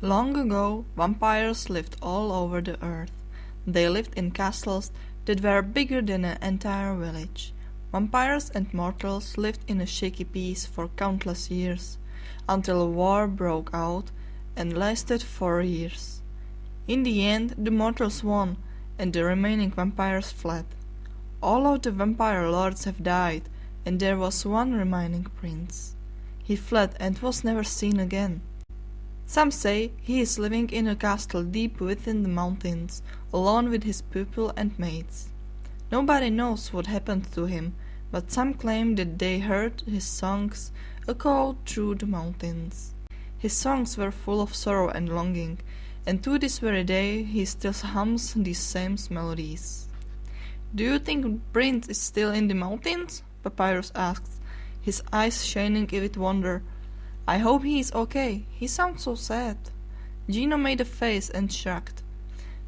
Long ago, vampires lived all over the earth. They lived in castles that were bigger than an entire village. Vampires and mortals lived in a shaky peace for countless years, until a war broke out and lasted 4 years. In the end, the mortals won, and the remaining vampires fled. All of the vampire lords have died, and there was one remaining prince. He fled and was never seen again. Some say he is living in a castle deep within the mountains, alone with his pupil and mates. Nobody knows what happened to him, but some claim that they heard his songs echo through the mountains. His songs were full of sorrow and longing, and to this very day he still hums these same melodies. "Do you think Prince is still in the mountains?" Papyrus asked, his eyes shining with wonder. "I hope he is okay. He sounds so sad." Geno made a face and shrugged.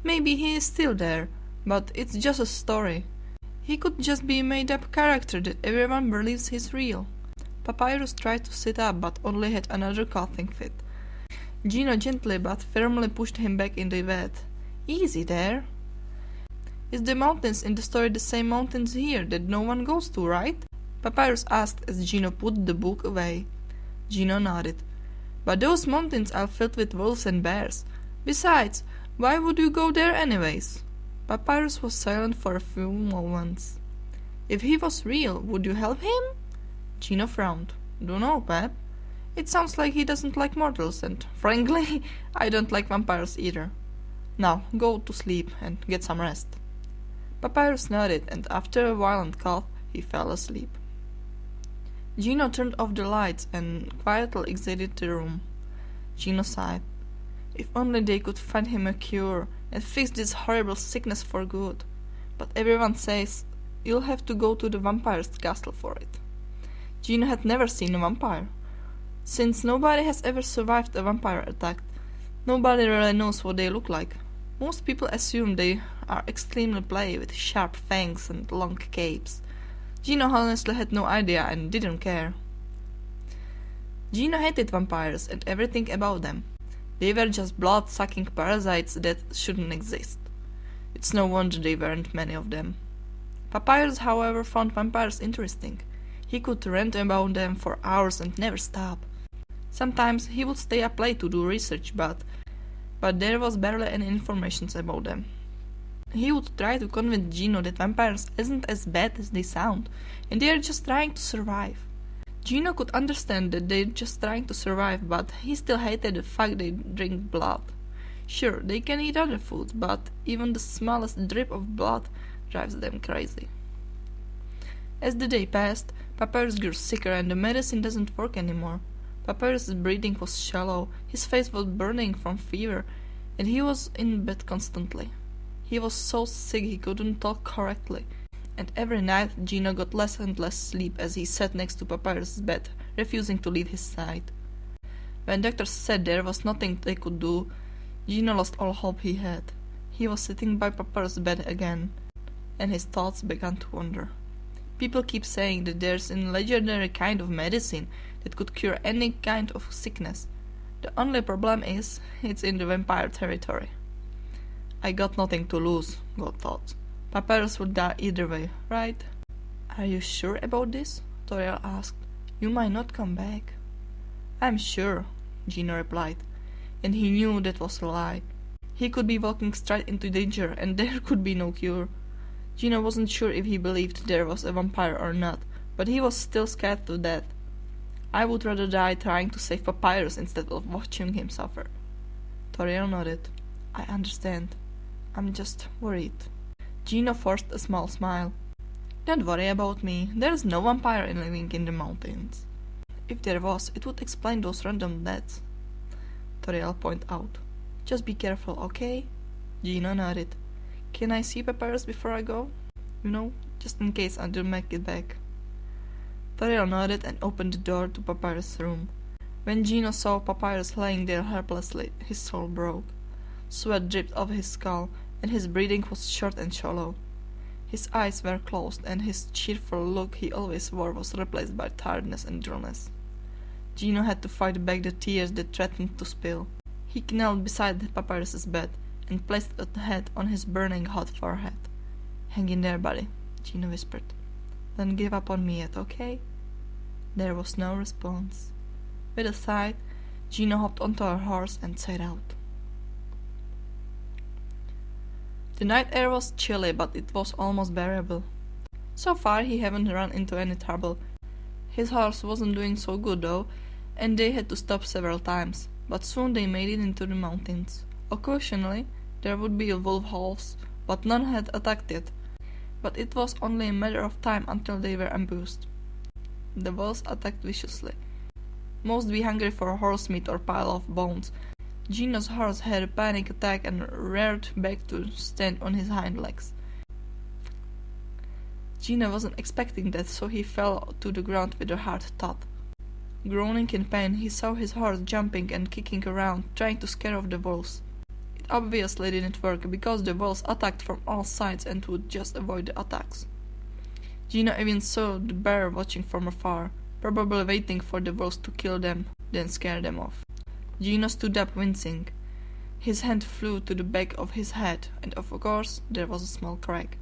"Maybe he is still there, but it's just a story. He could just be a made-up character that everyone believes is real." Papyrus tried to sit up, but only had another coughing fit. Geno gently but firmly pushed him back in the bed. "Easy there. Is the mountains in the story the same mountains here that no one goes to, right?" Papyrus asked as Geno put the book away. Geno nodded. "But those mountains are filled with wolves and bears. Besides, why would you go there anyways?" Papyrus was silent for a few moments. "If he was real, would you help him?" Geno frowned. "Dunno, Pap. It sounds like he doesn't like mortals, and frankly, I don't like vampires either. Now, go to sleep and get some rest." Papyrus nodded, and after a violent cough, he fell asleep. Geno turned off the lights and quietly exited the room. Geno sighed. If only they could find him a cure and fix this horrible sickness for good. But everyone says you'll have to go to the vampire's castle for it. Geno had never seen a vampire. Since nobody has ever survived a vampire attack, nobody really knows what they look like. Most people assume they are extremely play with sharp fangs and long capes. Geno honestly had no idea and didn't care. Geno hated vampires and everything about them. They were just blood-sucking parasites that shouldn't exist. It's no wonder there weren't many of them. Papyrus, however, found vampires interesting. He could rant about them for hours and never stop. Sometimes he would stay up late to do research, but there was barely any information about them. He would try to convince Geno that vampires isn't as bad as they sound, and they are just trying to survive. Geno could understand that they're just trying to survive, but he still hated the fact they drink blood. Sure, they can eat other foods, but even the smallest drip of blood drives them crazy. As the day passed, Papyrus grew sicker and the medicine doesn't work anymore. Papyrus's breathing was shallow, his face was burning from fever, and he was in bed constantly. He was so sick he couldn't talk correctly, and every night Geno got less and less sleep as he sat next to Papyrus's bed, refusing to leave his side. When doctors said there was nothing they could do, Geno lost all hope he had. He was sitting by Papyrus's bed again, and his thoughts began to wander. People keep saying that there's a legendary kind of medicine that could cure any kind of sickness. The only problem is, it's in the vampire territory. I got nothing to lose, God thought. Papyrus would die either way, right? Are you sure about this? Toriel asked. You might not come back. I'm sure, Geno replied, and he knew that was a lie. He could be walking straight into danger, and there could be no cure. Geno wasn't sure if he believed there was a vampire or not, but he was still scared to death. I would rather die trying to save Papyrus instead of watching him suffer. Toriel nodded. I understand. I'm just worried. Geno forced a small smile. Don't worry about me. There's no vampire living in the mountains. If there was, it would explain those random deaths. Toriel pointed out. Just be careful, okay? Geno nodded. Can I see Papyrus before I go? Just in case I don't make it back. Toriel nodded and opened the door to Papyrus' room. When Geno saw Papyrus lying there helplessly, his soul broke. Sweat dripped off his skull, and his breathing was short and shallow. His eyes were closed, and his cheerful look he always wore was replaced by tiredness and dullness. Geno had to fight back the tears that threatened to spill. He knelt beside Papyrus's bed and placed a head on his burning hot forehead. "Hang in there, buddy," Geno whispered. "Don't give up on me yet, okay?" There was no response. With a sigh, Geno hopped onto her horse and set out. The night air was chilly, but it was almost bearable. So far he hadn't run into any trouble. His horse wasn't doing so good though, and they had to stop several times, but soon they made it into the mountains. Occasionally there would be wolves, but none had attacked yet. But it was only a matter of time until they were ambushed. The wolves attacked viciously. Most be hungry for horse meat or pile of bones. Geno's horse had a panic attack and reared back to stand on his hind legs. Geno wasn't expecting that, so he fell to the ground with a hard thud. Groaning in pain, he saw his horse jumping and kicking around, trying to scare off the wolves. It obviously didn't work, because the wolves attacked from all sides and would just avoid the attacks. Geno even saw the bear watching from afar, probably waiting for the wolves to kill them, then scare them off. Geno stood up wincing. His hand flew to the back of his head, and of course there was a small crack.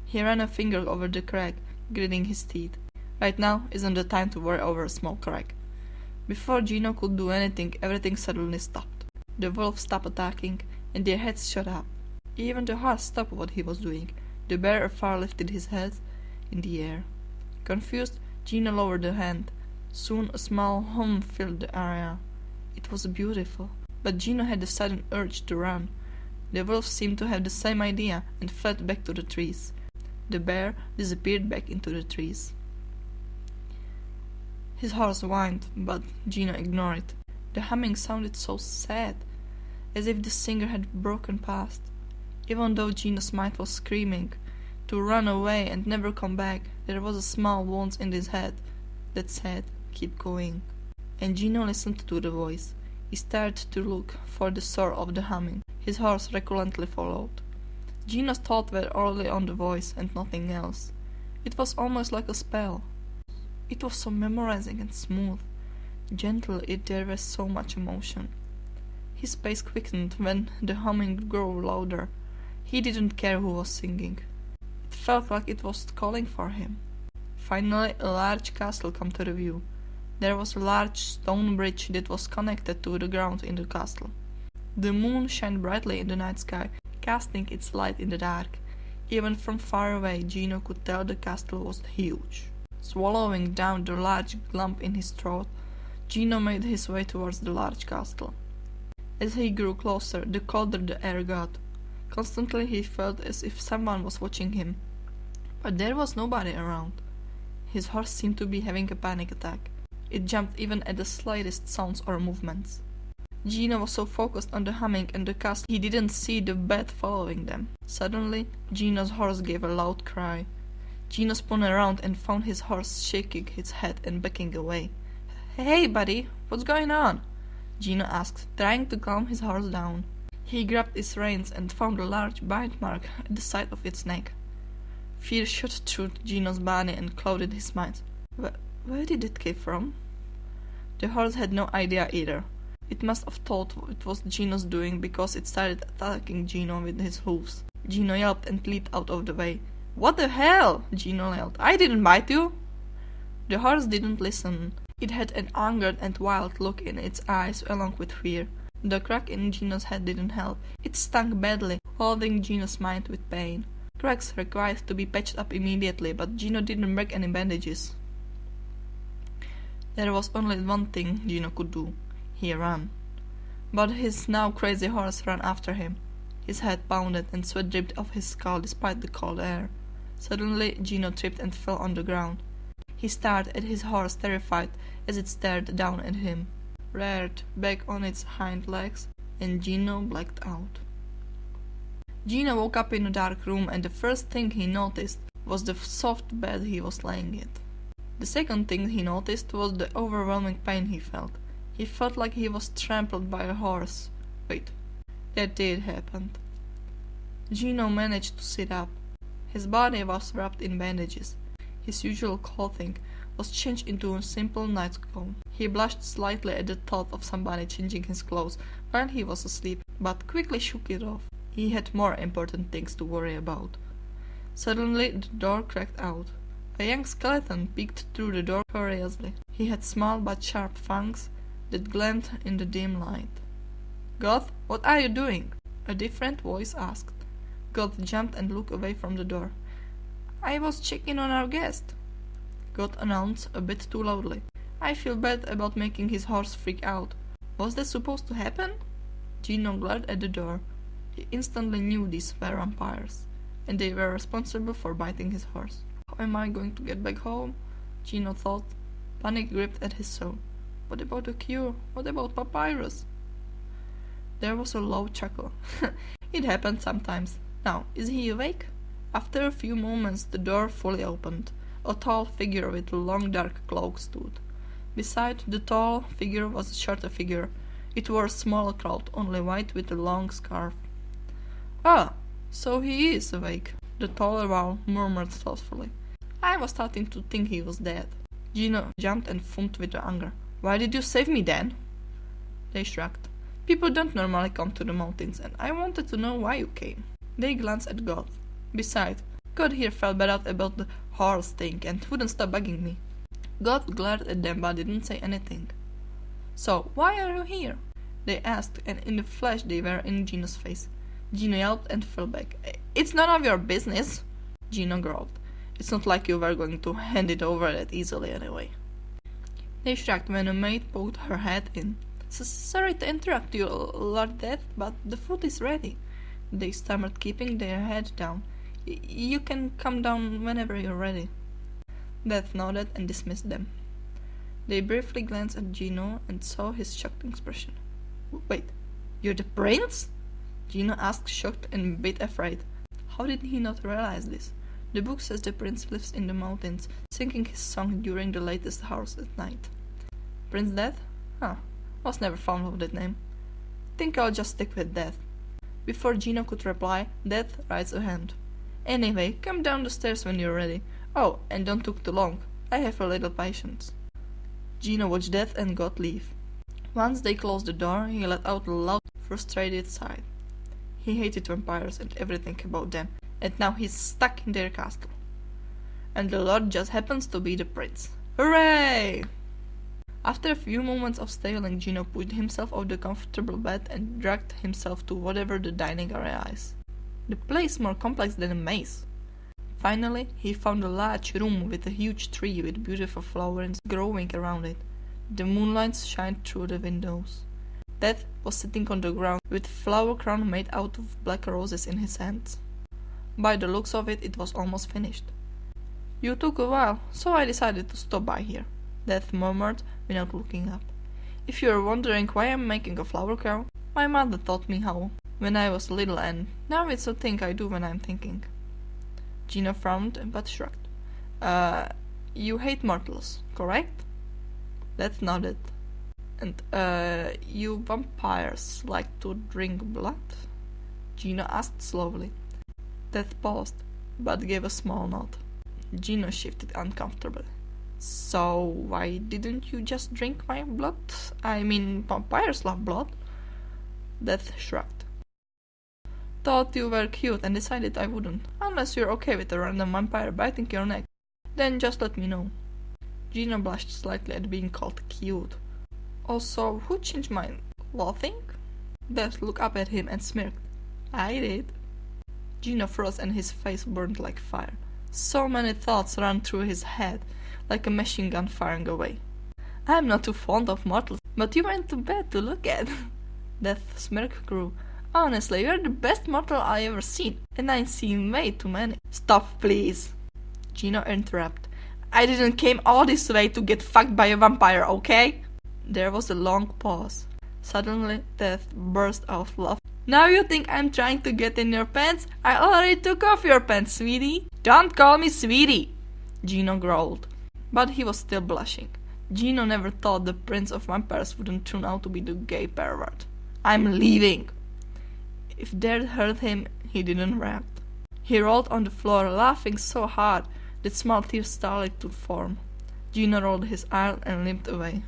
He ran a finger over the crack, gritting his teeth. Right now isn't the time to worry over a small crack. Before Geno could do anything, everything suddenly stopped. The wolves stopped attacking, and their heads shot up. Even the horse stopped what he was doing. The bear afar lifted his head in the air. Confused, Geno lowered the hand. Soon a small hum filled the area. It was beautiful, but Geno had a sudden urge to run. The wolves seemed to have the same idea and fled back to the trees. The bear disappeared back into the trees. His horse whined, but Geno ignored it. The humming sounded so sad, as if the singer had broken past. Even though Geno's mind was screaming to run away and never come back, there was a small voice in his head that said, "Keep going." And Geno listened to the voice. He started to look for the source of the humming. His horse reluctantly followed. Geno's thoughts were only on the voice and nothing else. It was almost like a spell. It was so memorizing and smooth, gentle, yet there was so much emotion. His pace quickened when the humming grew louder. He didn't care who was singing. It felt like it was calling for him. Finally, a large castle came to view. There was a large stone bridge that was connected to the ground in the castle. The moon shined brightly in the night sky, casting its light in the dark. Even from far away, Geno could tell the castle was huge. Swallowing down the large lump in his throat, Geno made his way towards the large castle. As he grew closer, the colder the air got. Constantly he felt as if someone was watching him, but there was nobody around. His horse seemed to be having a panic attack. It jumped even at the slightest sounds or movements. Geno was so focused on the humming and the castle he didn't see the bat following them. Suddenly, Geno's horse gave a loud cry. Geno spun around and found his horse shaking its head and backing away. "Hey, buddy, what's going on?" Geno asked, trying to calm his horse down. He grabbed its reins and found a large bite mark at the side of its neck. Fear shot through Geno's body and clouded his mind. Where did it come from? The horse had no idea either. It must have thought it was Geno's doing because it started attacking Geno with his hooves. Geno yelped and leaped out of the way. "What the hell?" Geno yelled. "I didn't bite you!" The horse didn't listen. It had an angered and wild look in its eyes along with fear. The crack in Geno's head didn't help. It stung badly, holding Geno's mind with pain. Cracks required to be patched up immediately, but Geno didn't break any bandages. There was only one thing Geno could do. He ran. But his now crazy horse ran after him. His head pounded and sweat dripped off his skull despite the cold air. Suddenly Geno tripped and fell on the ground. He stared at his horse, terrified, as it stared down at him, reared back on its hind legs, and Geno blacked out. Geno woke up in a dark room, and the first thing he noticed was the soft bed he was laying in. The second thing he noticed was the overwhelming pain he felt. He felt like he was trampled by a horse. Wait, that did happen. Geno managed to sit up. His body was wrapped in bandages. His usual clothing was changed into a simple nightgown. He blushed slightly at the thought of somebody changing his clothes, while he was asleep, but quickly shook it off. He had more important things to worry about. Suddenly the door cracked out. A young skeleton peeked through the door curiously. He had small but sharp fangs that gleamed in the dim light. "Goth, what are you doing?" a different voice asked. Goth jumped and looked away from the door. "I was checking on our guest," Goth announced a bit too loudly. "I feel bad about making his horse freak out. Was that supposed to happen?" Geno glared at the door. He instantly knew these were vampires, and they were responsible for biting his horse. How am I going to get back home? Geno thought. Panic gripped at his soul. What about the cure? What about Papyrus? There was a low chuckle. It happened sometimes. Now, is he awake? After a few moments, the door fully opened. A tall figure with a long dark cloak stood. Beside the tall figure was a shorter figure. It wore a smaller cloak, only white with a long scarf. "Ah, so he is awake," the taller one murmured thoughtfully. "I was starting to think he was dead." Geno jumped and foamed with anger. "Why did you save me then?" They shrugged. "People don't normally come to the mountains, and I wanted to know why you came." They glanced at Goth. Besides, God here felt bad about the horse thing and wouldn't stop bugging me. Goth glared at them but didn't say anything. "So, why are you here?" they asked, and in the flash they were in Geno's face. Geno yelped and fell back. "It's none of your business," Geno growled. "It's not like you were going to hand it over that easily anyway." They shrugged when a maid poked her head in. "Sorry to interrupt you, Lord Death, but the food is ready," they stammered, keeping their head down. "You can come down whenever you're ready." Death nodded and dismissed them. They briefly glanced at Geno and saw his shocked expression. "Wait, you're the prince?" Geno asked, shocked and a bit afraid. How did he not realize this? The book says the prince lives in the mountains, singing his song during the latest hours at night. Prince Death? Huh, was never fond of that name. Think I'll just stick with Death. Before Geno could reply, Death raised a hand. "Anyway, come down the stairs when you're ready. Oh, and don't take too long. I have a little patience." Geno watched Death and Goth leave. Once they closed the door, he let out a loud, frustrated sigh. He hated vampires and everything about them, and now he's stuck in their castle. And the lord just happens to be the prince. Hooray! After a few moments of stalling, Geno pushed himself off the comfortable bed and dragged himself to whatever the dining area is. The place more complex than a maze. Finally, he found a large room with a huge tree with beautiful flowers growing around it. The moonlight shined through the windows. Death was sitting on the ground with a flower crown made out of black roses in his hands. By the looks of it, it was almost finished. "You took a while, so I decided to stop by here," Death murmured without looking up. "If you're wondering why I'm making a flower crown, my mother taught me how when I was little, and now it's a thing I do when I'm thinking." Geno frowned but shrugged. You hate mortals, correct?" Death nodded. "And, you vampires like to drink blood?" Geno asked slowly. Death paused, but gave a small nod. Geno shifted uncomfortably. "So why didn't you just drink my blood? I mean, vampires love blood." Death shrugged. "Thought you were cute and decided I wouldn't. Unless you're okay with a random vampire biting your neck, then just let me know." Geno blushed slightly at being called cute. "Also, who changed my laughing?" Death looked up at him and smirked. "I did." Geno froze and his face burned like fire. So many thoughts ran through his head, like a machine gun firing away. "I'm not too fond of mortals, but you weren't too bad to look at." Death's smirk grew. "Honestly, you're the best mortal I ever seen, and I've seen way too many." "Stop, please!" Geno interrupted. "I didn't came all this way to get fucked by a vampire, okay?" There was a long pause. Suddenly, Death burst out laughing. "Now you think I'm trying to get in your pants? I already took off your pants, sweetie." "Don't call me sweetie," Geno growled. But he was still blushing. Geno never thought the prince of vampires wouldn't turn out to be the gay pervert. "I'm leaving." If Death heard him, he didn't react. He rolled on the floor, laughing so hard that small tears started to form. Geno rolled his eyes and limped away.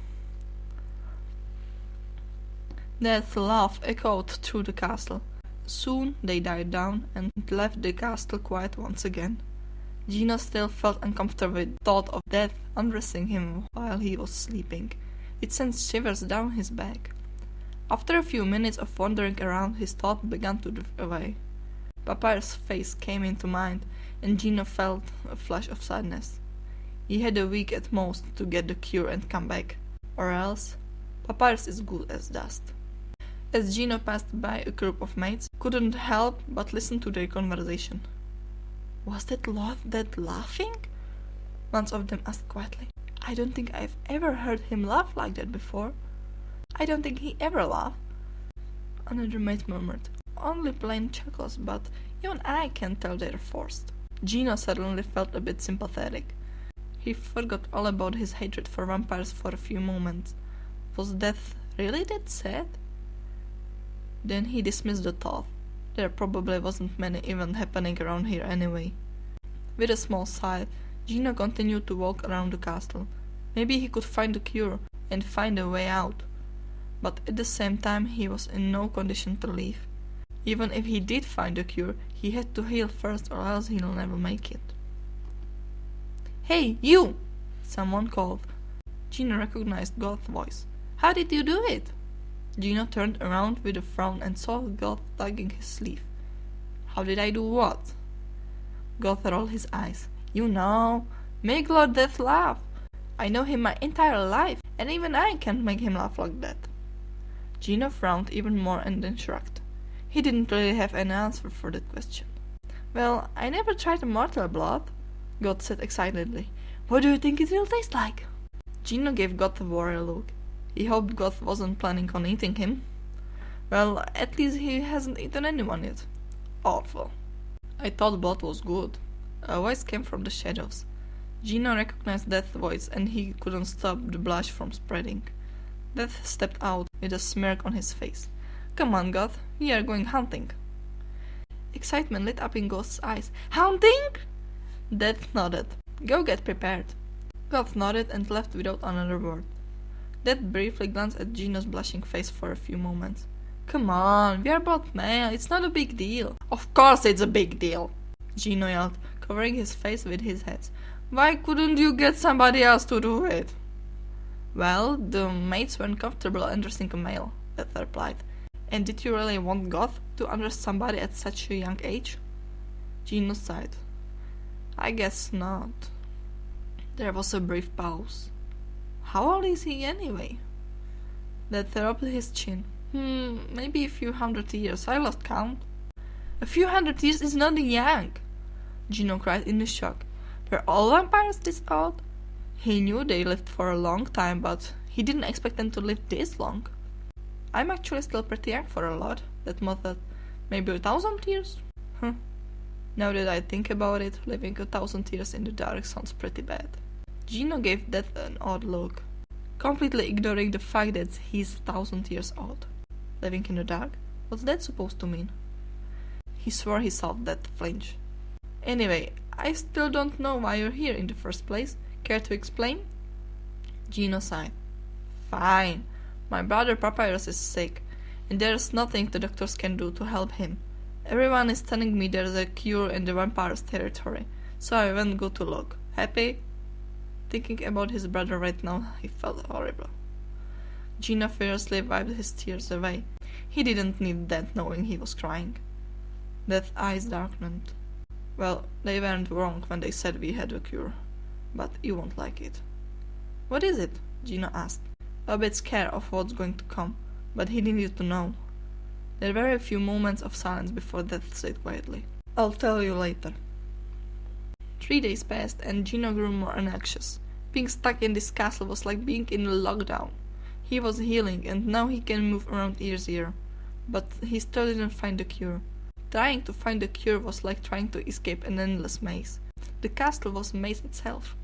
Death's laugh echoed through the castle. Soon they died down and left the castle quiet once again. Geno still felt uncomfortable with the thought of Death undressing him while he was sleeping. It sent shivers down his back. After a few minutes of wandering around, his thought began to drift away. Papyrus' face came into mind, and Geno felt a flash of sadness. He had a week at most to get the cure and come back, or else Papyrus is good as dust. As Geno passed by a group of mates, couldn't help but listen to their conversation. "Was that Death laughing?" one of them asked quietly. "I don't think I've ever heard him laugh like that before. I don't think he ever laughed." Another mate murmured, "Only plain chuckles, but even I can tell they're forced." Geno suddenly felt a bit sympathetic. He forgot all about his hatred for vampires for a few moments. Was Death really that sad? Then he dismissed the thought. There probably wasn't many events happening around here anyway. With a small sigh, Geno continued to walk around the castle. Maybe he could find a cure and find a way out. But at the same time he was in no condition to leave. Even if he did find a cure, he had to heal first or else he'll never make it. "Hey, you!" someone called. Geno recognized Goth's voice. "How did you do it?" Geno turned around with a frown and saw Goth tugging his sleeve. "How did I do what?" Goth rolled his eyes. "You know, make Lord Death laugh. I know him my entire life, and even I can't make him laugh like that." Geno frowned even more and then shrugged. He didn't really have an answer for that question. "Well, I never tried mortal blood," Goth said excitedly. "What do you think it will taste like?" Geno gave Goth a worried look. He hoped Goth wasn't planning on eating him. Well, at least he hasn't eaten anyone yet. Awful. "I thought blood was good." A voice came from the shadows. Geno recognized Death's voice and he couldn't stop the blush from spreading. Death stepped out with a smirk on his face. "Come on, Goth, we are going hunting." Excitement lit up in Goth's eyes. "Hunting?" Death nodded. "Go get prepared." Goth nodded and left without another word. Death briefly glanced at Geno's blushing face for a few moments. "Come on, we are both male, it's not a big deal." "Of course it's a big deal," Geno yelled, covering his face with his hands. "Why couldn't you get somebody else to do it?" "Well, the mates weren't comfortable undressing a male," Death replied. "And did you really want Goth to undress somebody at such a young age?" Geno sighed. "I guess not." There was a brief pause. "How old is he anyway?" Death rubbed his chin. Maybe a few 100 years. I lost count." "A few 100 years is not young!" Geno cried in shock. "Were all vampires this old?" He knew they lived for a long time, but he didn't expect them to live this long. "I'm actually still pretty young for a lot," Death muttered. "Maybe 1,000 years? Now that I think about it, living 1,000 years in the dark sounds pretty bad." Geno gave Death an odd look, completely ignoring the fact that he's 1,000 years old. Living in the dark? What's that supposed to mean? He swore he saw Death flinch. "Anyway, I still don't know why you're here in the first place. Care to explain?" Geno sighed. "Fine. My brother Papyrus is sick, and there's nothing the doctors can do to help him. Everyone is telling me there's a cure in the vampire's territory, so I went go to look. Happy?" Thinking about his brother right now, he felt horrible. Geno fiercely wiped his tears away. He didn't need that knowing he was crying. Death's eyes darkened. "Well, they weren't wrong when they said we had a cure, but you won't like it." "What is it?" Geno asked, a bit scared of what's going to come, but he needed to know. There were a few moments of silence before Death said quietly, "I'll tell you later." 3 days passed and Geno grew more anxious. Being stuck in this castle was like being in a lockdown. He was healing and now he can move around easier, but he still didn't find the cure. Trying to find the cure was like trying to escape an endless maze. The castle was a maze itself.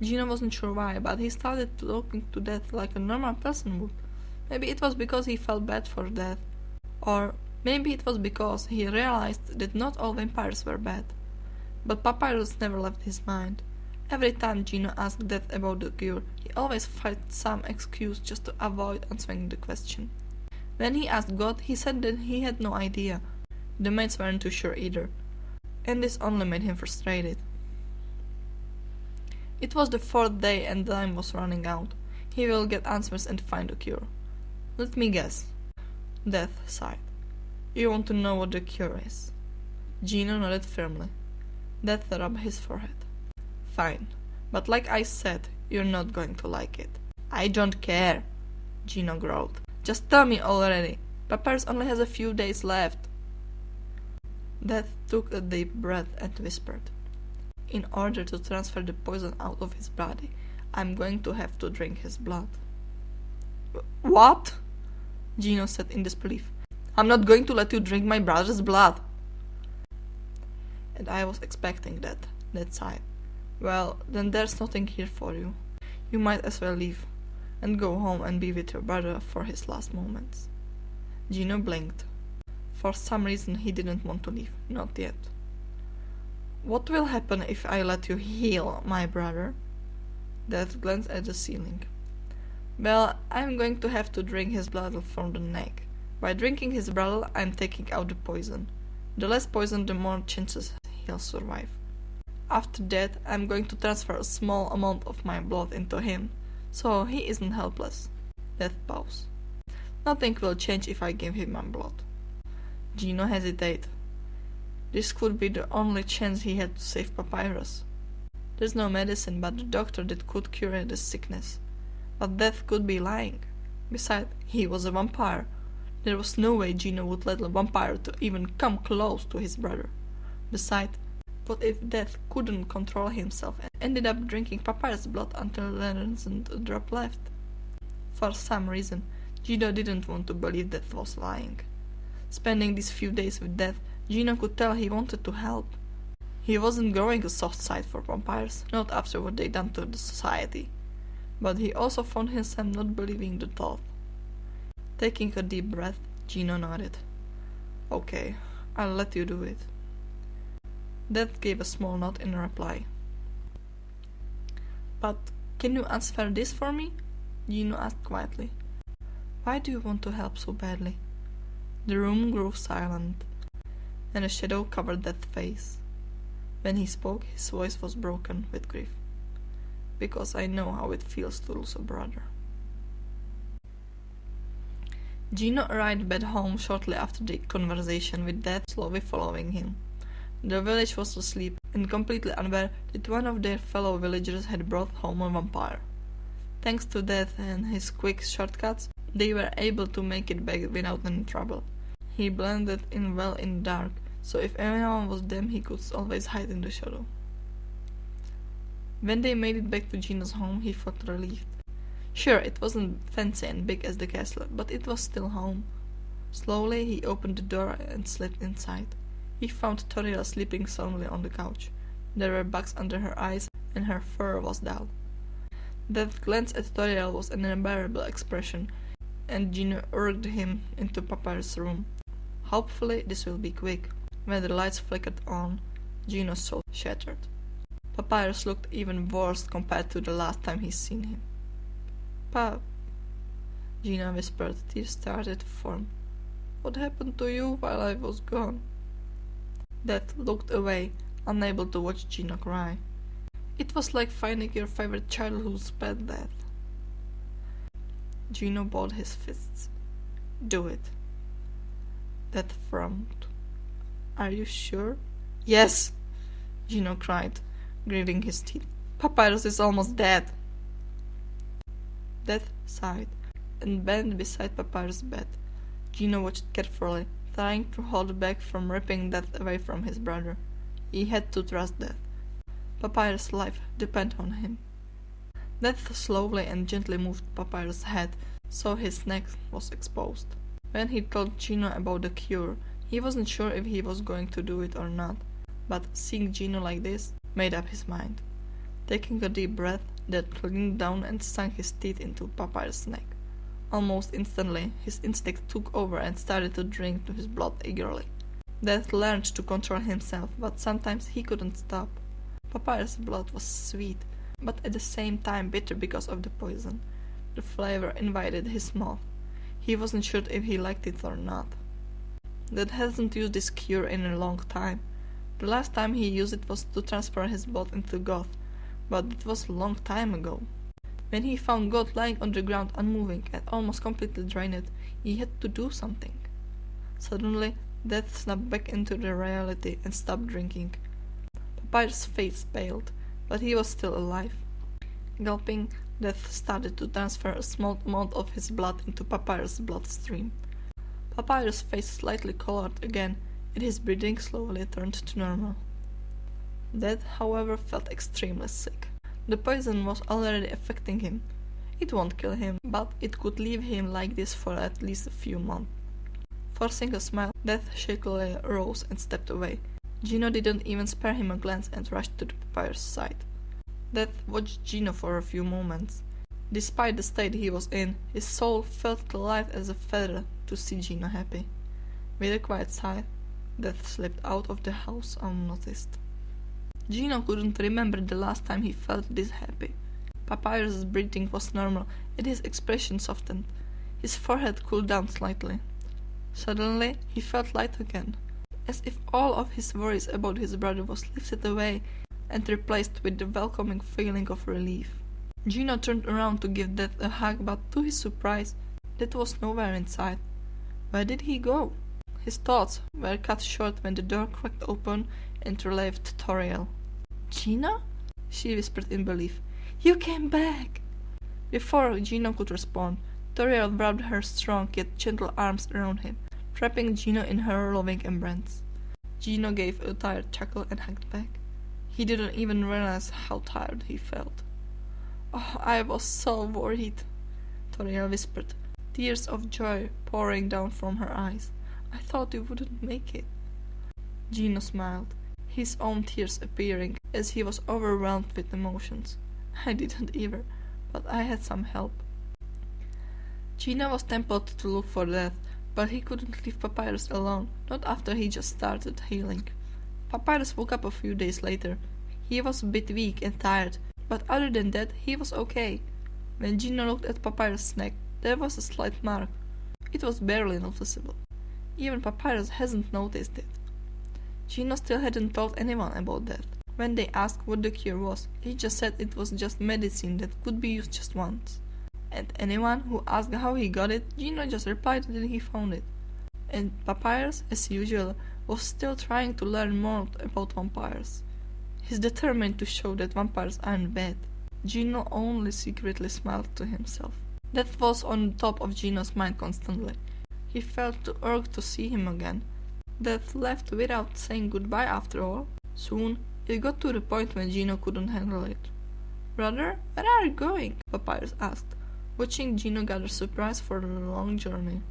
Geno wasn't sure why, but he started talking to Death like a normal person would. Maybe it was because he felt bad for Death, or maybe it was because he realized that not all vampires were bad. But Papyrus never left his mind. Every time Geno asked Death about the cure, he always found some excuse just to avoid answering the question. When he asked Goth, he said that he had no idea. The mates weren't too sure either, and this only made him frustrated. It was the 4th day and time was running out. He will get answers and find a cure. Let me guess. Death sighed. You want to know what the cure is? Geno nodded firmly. Death rubbed his forehead. Fine, but like I said, you're not going to like it. I don't care, Geno growled. Just tell me already. Papyrus only has a few days left. Death took a deep breath and whispered. In order to transfer the poison out of his body, I'm going to have to drink his blood. What? Geno said in disbelief. I'm not going to let you drink my brother's blood. And I was expecting that, Death sighed. Well, then there's nothing here for you. You might as well leave, and go home and be with your brother for his last moments. Geno blinked. For some reason he didn't want to leave, not yet. What will happen if I let you heal my brother? Death glanced at the ceiling. Well, I'm going to have to drink his blood from the neck. By drinking his blood, I'm taking out the poison. The less poison, the more chances he'll survive. After that, I'm going to transfer a small amount of my blood into him, so he isn't helpless. Death paused. Nothing will change if I give him my blood. Geno hesitated. This could be the only chance he had to save Papyrus. There's no medicine but the doctor that could cure the sickness. But Death could be lying. Besides, he was a vampire. There was no way Geno would let a vampire to even come close to his brother. Besides, what if Death couldn't control himself and ended up drinking Papyrus' blood until there wasn't a drop left? For some reason, Geno didn't want to believe Death was lying. Spending these few days with Death, Geno could tell he wanted to help. He wasn't growing a soft side for vampires, not after what they done to the society. But he also found himself not believing the thought. Taking a deep breath, Geno nodded. Okay, I'll let you do it. Death gave a small nod in reply. But can you answer this for me? Geno asked quietly. Why do you want to help so badly? The room grew silent, and a shadow covered Death's face. When he spoke, his voice was broken with grief. Because I know how it feels to lose a brother. Geno arrived back home shortly after the conversation, with Death slowly following him. The village was asleep, and completely unaware that one of their fellow villagers had brought home a vampire. Thanks to Death and his quick shortcuts, they were able to make it back without any trouble. He blended in well in the dark, so if anyone was them, he could always hide in the shadow. When they made it back to Geno's home, he felt relieved. Sure, it wasn't fancy and big as the castle, but it was still home. Slowly, he opened the door and slipped inside. He found Toriel sleeping soundly on the couch. There were bugs under her eyes, and her fur was dull. That glance at Toriel was an unbearable expression, and Geno urged him into Papyrus' room. Hopefully, this will be quick. When the lights flickered on, Geno's soul shattered. Papyrus looked even worse compared to the last time he'd seen him. Pap, Geno whispered. Tears started to form. What happened to you while I was gone? Death looked away, unable to watch Geno cry. It was like finding your favorite childhood's pet dead. Geno balled his fists. Do it. Death frowned. Are you sure? Yes, Geno cried, gritting his teeth. Papyrus is almost dead. Death sighed and bent beside Papyrus' bed. Geno watched carefully, trying to hold back from ripping Death away from his brother. He had to trust Death. Papyrus' life depended on him. Death slowly and gently moved Papyrus' head, so his neck was exposed. When he told Geno about the cure, he wasn't sure if he was going to do it or not, but seeing Geno like this, made up his mind. Taking a deep breath, Death leaned down and sunk his teeth into Papyrus' neck. Almost instantly, his instinct took over and started to drink his blood eagerly. Death learned to control himself, but sometimes he couldn't stop. Papyrus' blood was sweet, but at the same time bitter because of the poison. The flavor invited his mouth. He wasn't sure if he liked it or not. Dad hasn't used this cure in a long time. The last time he used it was to transfer his blood into Goth, but it was a long time ago. When he found Goth lying on the ground unmoving and almost completely drained, he had to do something. Suddenly, Dad snapped back into the reality and stopped drinking. Papyrus' face paled, but he was still alive. Gulping, Death started to transfer a small amount of his blood into Papyrus' bloodstream. Papyrus' face slightly colored again, and his breathing slowly turned to normal. Death, however, felt extremely sick. The poison was already affecting him. It won't kill him, but it could leave him like this for at least a few months. Forcing a smile, Death shakily rose and stepped away. Geno didn't even spare him a glance and rushed to the Papyrus' side. Death watched Geno for a few moments. Despite the state he was in, his soul felt light as a feather to see Geno happy. With a quiet sigh, Death slipped out of the house unnoticed. Geno couldn't remember the last time he felt this happy. Papyrus' breathing was normal and his expression softened. His forehead cooled down slightly. Suddenly, he felt light again, as if all of his worries about his brother was lifted away and replaced with the welcoming feeling of relief. Geno turned around to give Death a hug, but to his surprise, Death was nowhere in sight. Where did he go? His thoughts were cut short when the door cracked open and relieved Toriel. "Geno?" she whispered in belief. "You came back!" Before Geno could respond, Toriel wrapped her strong yet gentle arms around him, trapping Geno in her loving embrace. Geno gave a tired chuckle and hugged back. He didn't even realize how tired he felt. "Oh, I was so worried," Toriel whispered, tears of joy pouring down from her eyes. "I thought you wouldn't make it." Geno smiled, his own tears appearing as he was overwhelmed with emotions. "I didn't either, but I had some help." Geno was tempted to look for Death, but he couldn't leave Papyrus alone, not after he just started healing. Papyrus woke up a few days later. He was a bit weak and tired, but other than that, he was okay. When Geno looked at Papyrus' neck, there was a slight mark. It was barely noticeable. Even Papyrus hadn't noticed it. Geno still hadn't told anyone about that. When they asked what the cure was, he just said it was just medicine that could be used just once. And anyone who asked how he got it, Geno just replied that he found it. And Papyrus, as usual, was still trying to learn more about vampires. He's determined to show that vampires aren't bad. Geno only secretly smiled to himself. That was on top of Geno's mind constantly. He felt too urged to see him again. Death left without saying goodbye after all. Soon, it got to the point when Geno couldn't handle it. "Brother, where are you going?" Papyrus asked, watching Geno gather supplies for the long journey.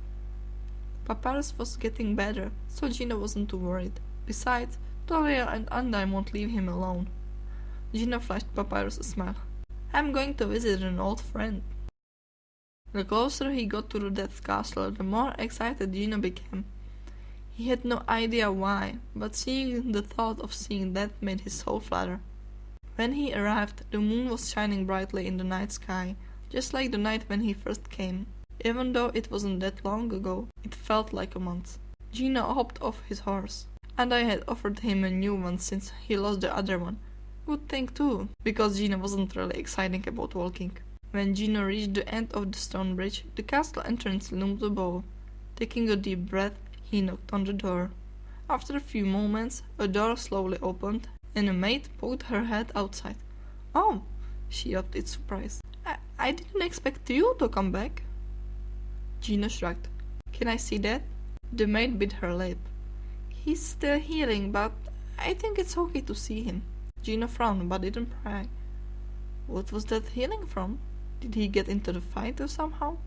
Papyrus was getting better, so Geno wasn't too worried. Besides, Toriel and Undyne won't leave him alone. Geno flashed Papyrus a smile. "I'm going to visit an old friend." The closer he got to the Death's castle, the more excited Geno became. He had no idea why, but seeing the thought of seeing Death made his soul flutter. When he arrived, the moon was shining brightly in the night sky, just like the night when he first came. Even though it wasn't that long ago, it felt like a month. Geno hopped off his horse, and I had offered him a new one since he lost the other one. Good thing too, because Geno wasn't really excited about walking. When Geno reached the end of the stone bridge, the castle entrance loomed above. Taking a deep breath, he knocked on the door. After a few moments, a door slowly opened, and a maid poked her head outside. "Oh," she yelped in surprise. I didn't expect you to come back." Geno shrugged. "Can I see that?" The maid bit her lip. "He's still healing, but I think it's okay to see him." Geno frowned but didn't pry. What was that healing from? Did he get into the fight or somehow?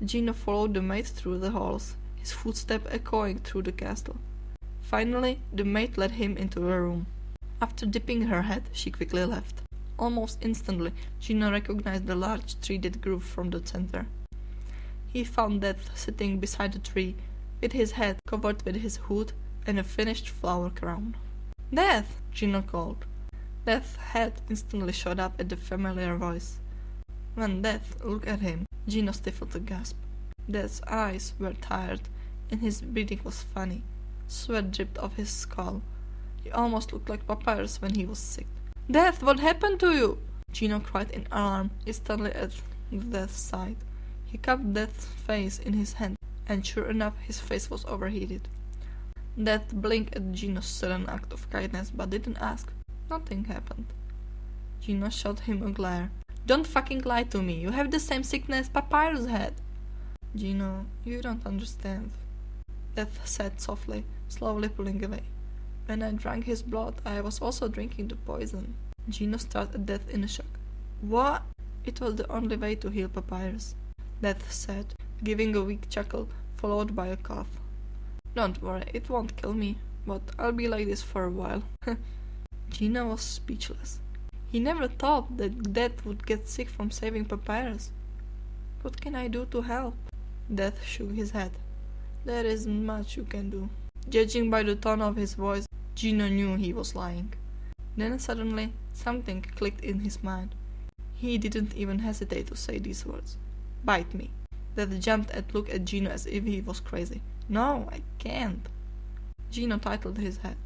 Geno followed the maid through the halls, his footsteps echoing through the castle. Finally, the maid led him into a room. After dipping her head, she quickly left. Almost instantly, Geno recognized the large tree that grew from the center. He found Death sitting beside the tree, with his head covered with his hood and a finished flower crown. Death! Geno called. Death's head instantly shot up at the familiar voice. When Death looked at him, Geno stifled a gasp. Death's eyes were tired, and his breathing was funny. Sweat dripped off his skull. He almost looked like Papyrus when he was sick. Death, what happened to you? Geno cried in alarm, instantly at Death's side. He cupped Death's face in his hand, and sure enough, his face was overheated. Death blinked at Geno's sudden act of kindness, but didn't ask. Nothing happened. Geno shot him a glare. Don't fucking lie to me, you have the same sickness Papyrus had. Geno, you don't understand. Death said softly, slowly pulling away. When I drank his blood, I was also drinking the poison. Geno stared at Death in a shock. What? It was the only way to heal Papyrus, Death said, giving a weak chuckle, followed by a cough. Don't worry, it won't kill me, but I'll be like this for a while. Geno was speechless. He never thought that Death would get sick from saving Papyrus. What can I do to help? Death shook his head. There isn't much you can do. Judging by the tone of his voice, Geno knew he was lying. Then suddenly, something clicked in his mind. He didn't even hesitate to say these words. Bite me. Death jumped and looked at Geno as if he was crazy. No, I can't. Geno tightened his head.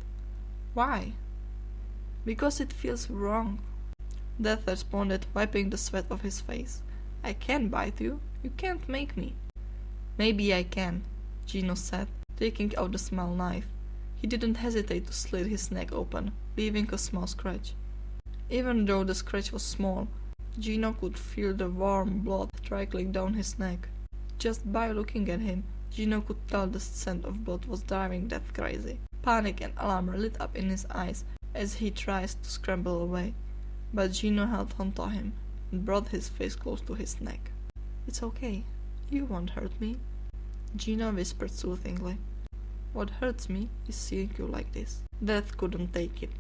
Why? Because it feels wrong. Death responded, wiping the sweat off his face. I can bite you. You can't make me. Maybe I can, Geno said, taking out the small knife. He didn't hesitate to slit his neck open, leaving a small scratch. Even though the scratch was small, Geno could feel the warm blood trickling down his neck. Just by looking at him, Geno could tell the scent of blood was driving Death crazy. Panic and alarm lit up in his eyes as he tries to scramble away. But Geno held on to him and brought his face close to his neck. It's okay. You won't hurt me. Geno whispered soothingly. What hurts me is seeing you like this. Death couldn't take it.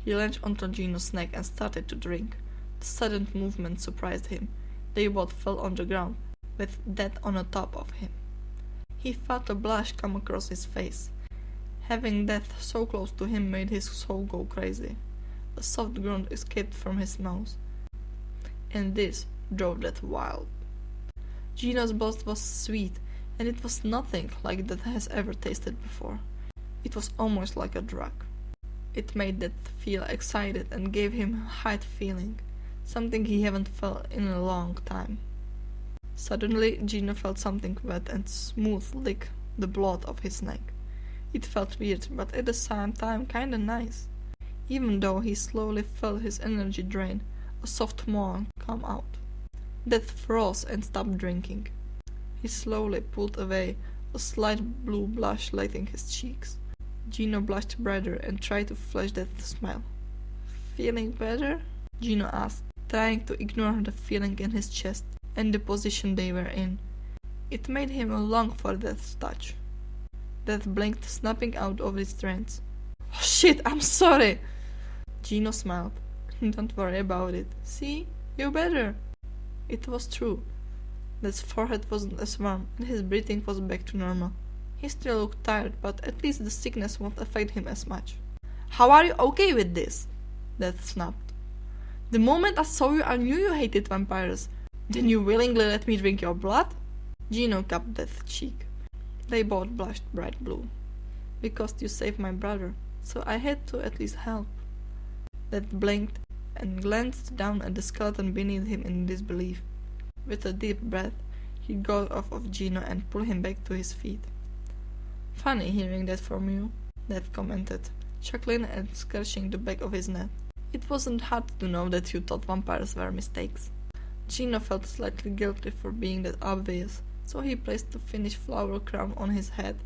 He lunged onto Geno's neck and started to drink. The sudden movement surprised him. They both fell on the ground, with Death on the top of him. He felt a blush come across his face. Having Death so close to him made his soul go crazy. A soft groan escaped from his mouth, and this drove Death wild. Geno's blood was sweet, and it was nothing like Death has ever tasted before. It was almost like a drug. It made Death feel excited and gave him a high feeling, something he hadn't felt in a long time. Suddenly, Geno felt something wet and smooth lick the blood off his neck. It felt weird, but at the same time kinda nice. Even though he slowly felt his energy drain, a soft moan come out. Death froze and stopped drinking. He slowly pulled away, a slight blue blush lighting his cheeks. Geno blushed brighter and tried to flash Death's smile. Feeling better? Geno asked, trying to ignore the feeling in his chest and the position they were in. It made him long for Death's touch. Death blinked, snapping out of his trance. Oh, shit, I'm sorry! Geno smiled. Don't worry about it. See? You're better. It was true. Death's forehead wasn't as warm, and his breathing was back to normal. He still looked tired, but at least the sickness won't affect him as much. How are you okay with this? Death snapped. The moment I saw you, I knew you hated vampires. Then you willingly let me drink your blood? Geno cupped Death's cheek. They both blushed bright blue. Because you saved my brother, so I had to at least help. Death blinked and glanced down at the skeleton beneath him in disbelief. With a deep breath, he got off of Geno and pulled him back to his feet. Funny hearing that from you, Death commented, chuckling and scratching the back of his neck. It wasn't hard to know that you thought vampires were mistakes. Geno felt slightly guilty for being that obvious, so he placed the finished flower crown on his head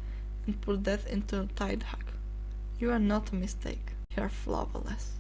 and pulled Death into a tight hug. You are not a mistake. You are flawless.